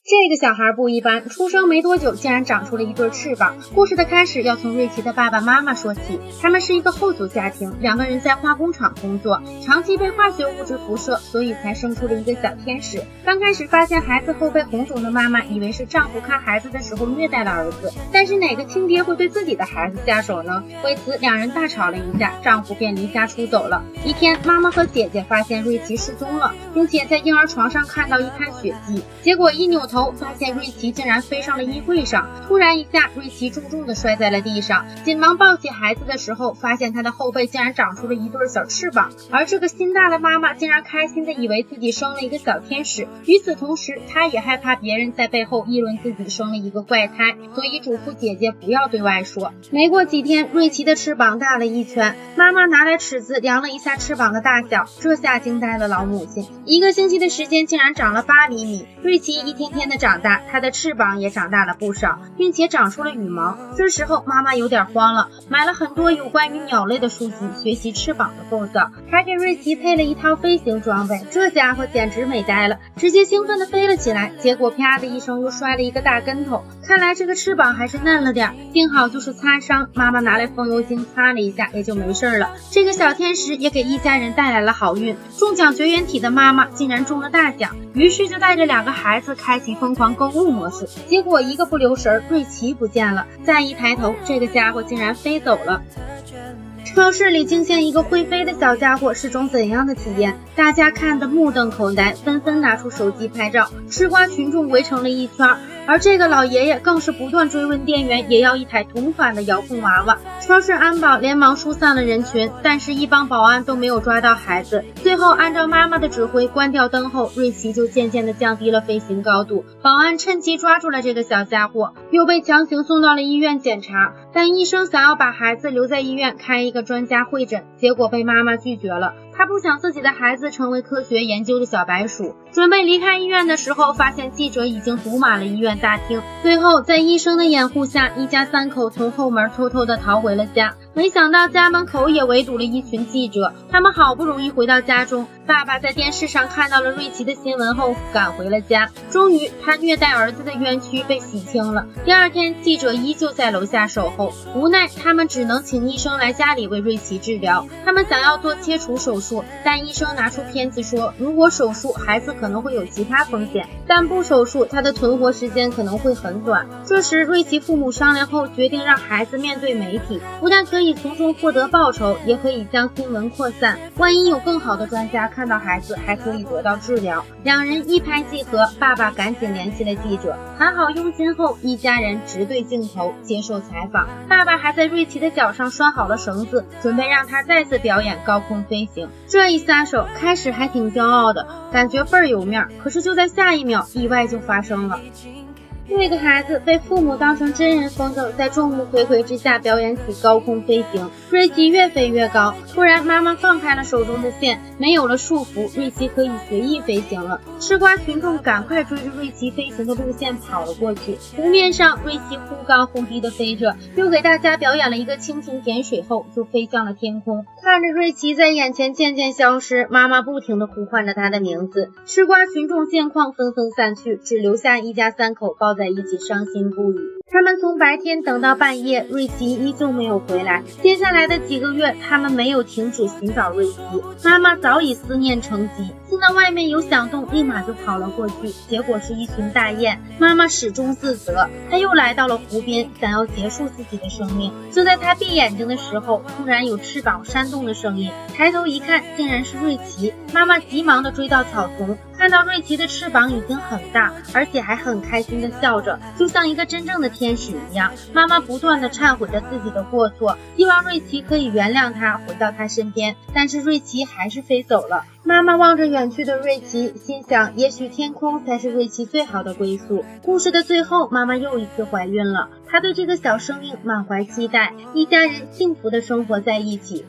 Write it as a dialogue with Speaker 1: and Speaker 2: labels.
Speaker 1: 这个小孩不一般，出生没多久竟然长出了一对翅膀。故事的开始要从瑞奇的爸爸妈妈说起，他们是一个后族家庭，两个人在化工厂工作，长期被化学物质辐射，所以才生出了一个小天使。刚开始发现孩子后背红肿的妈妈以为是丈夫看孩子的时候虐待了儿子，但是哪个亲爹会对自己的孩子下手呢？为此两人大吵了一架，丈夫便离家出走了。一天，妈妈和姐姐发现瑞奇失踪了，并且在婴儿床上看到一滩血迹，结果一扭头发现瑞奇竟然飞上了衣柜上，突然一下瑞奇重重的摔在了地上，紧忙抱起孩子的时候，发现他的后背竟然长出了一对小翅膀，而这个心大的妈妈竟然开心的以为自己生了一个小天使。与此同时，她也害怕别人在背后议论自己生了一个怪胎，所以嘱咐姐姐不要对外说。没过几天，瑞奇的翅膀大了一圈，妈妈拿来尺子量了一下翅膀的大小，这下惊呆了老母亲，一个星期的时间竟然长了8厘米。瑞奇一天天的长大，他的翅膀也长大了不少，并且长出了羽毛。这时候妈妈有点慌了，买了很多有关于鸟类的书籍，学习翅膀的构造，还给瑞奇配了一套飞行装备。这家伙简直美呆了，直接兴奋地飞了起来，结果啪的一声又摔了一个大跟头。看来这个翅膀还是嫩了点，幸好就是擦伤，妈妈拿来风油精擦了一下也就没事了。这个小天使也给一家人带来了好运，中奖绝缘体的妈妈竟然中了大奖，于是就带着2个孩子开启疯狂购物模式，结果一个不留神，瑞奇不见了，再一抬头，这个家伙竟然飞走了。超市里惊现一个会飞的小家伙是种怎样的体验？大家看得目瞪口呆，纷纷拿出手机拍照，吃瓜群众围成了一圈，而这个老爷爷更是不断追问店员也要一台同款的遥控娃娃。超市安保连忙疏散了人群，但是一帮保安都没有抓到孩子。最后按照妈妈的指挥关掉灯后，瑞奇就渐渐地降低了飞行高度。保安趁机抓住了这个小家伙，又被强行送到了医院检查，但医生想要把孩子留在医院开一个专家会诊，结果被妈妈拒绝了。他不想自己的孩子成为科学研究的小白鼠。准备离开医院的时候，发现记者已经堵满了医院大厅。最后在医生的掩护下，一家3口从后门偷偷地逃回了家。没想到家门口也围堵了一群记者，他们好不容易回到家中，爸爸在电视上看到了瑞奇的新闻后赶回了家，终于他虐待儿子的冤屈被洗清了。第二天，记者依旧在楼下守候，无奈他们只能请医生来家里为瑞奇治疗。他们想要做切除手术，但医生拿出片子说，如果手术孩子可能会有其他风险，但不手术他的存活时间可能会很短。这时瑞奇父母商量后决定让孩子面对媒体，不但可以从中获得报酬，也可以将新闻扩散，万一有更好的专家看到孩子还可以得到治疗。两人一拍即合，爸爸赶紧联系了记者，谈好佣金后，一家人直对镜头接受采访。爸爸还在瑞奇的脚上拴好了绳子，准备让他再次表演高空飞行。这一撒手，开始还挺骄傲的，感觉倍儿有面，可是就在下一秒，意外就发生了。这个孩子被父母当成真人风筝，在众目睽睽之下表演起高空飞行。瑞奇越飞越高，突然妈妈放开了手中的线，没有了束缚，瑞奇可以随意飞行了。吃瓜群众赶快追着瑞奇飞行的路线跑了过去。湖面上，瑞奇忽高忽低的飞着，又给大家表演了一个蜻蜓点水后就飞向了天空。看着瑞奇在眼前渐渐消失，妈妈不停地呼唤着他的名字。吃瓜群众见况纷纷散去，只留下一家3口抱在一起伤心不已。他们从白天等到半夜，瑞奇依旧没有回来。接下来的几个月，他们没有停止寻找瑞奇。妈妈早已思念成疾，听到外面有响动，立马就跑了过去，结果是一群大雁。妈妈始终自责，她又来到了湖边，想要结束自己的生命。就在她闭眼睛的时候，突然有翅膀扇动的声音，抬头一看，竟然是瑞奇。妈妈急忙地追到草丛，看到瑞奇的翅膀已经很大，而且还很开心地笑着，就像一个真正的天使一样。妈妈不断地忏悔着自己的过错，希望瑞奇可以原谅她，回到她身边，但是瑞奇还是飞走了。妈妈望着远去的瑞奇，心想也许天空才是瑞奇最好的归宿。故事的最后，妈妈又一次怀孕了，她对这个小生命满怀期待，一家人幸福地生活在一起。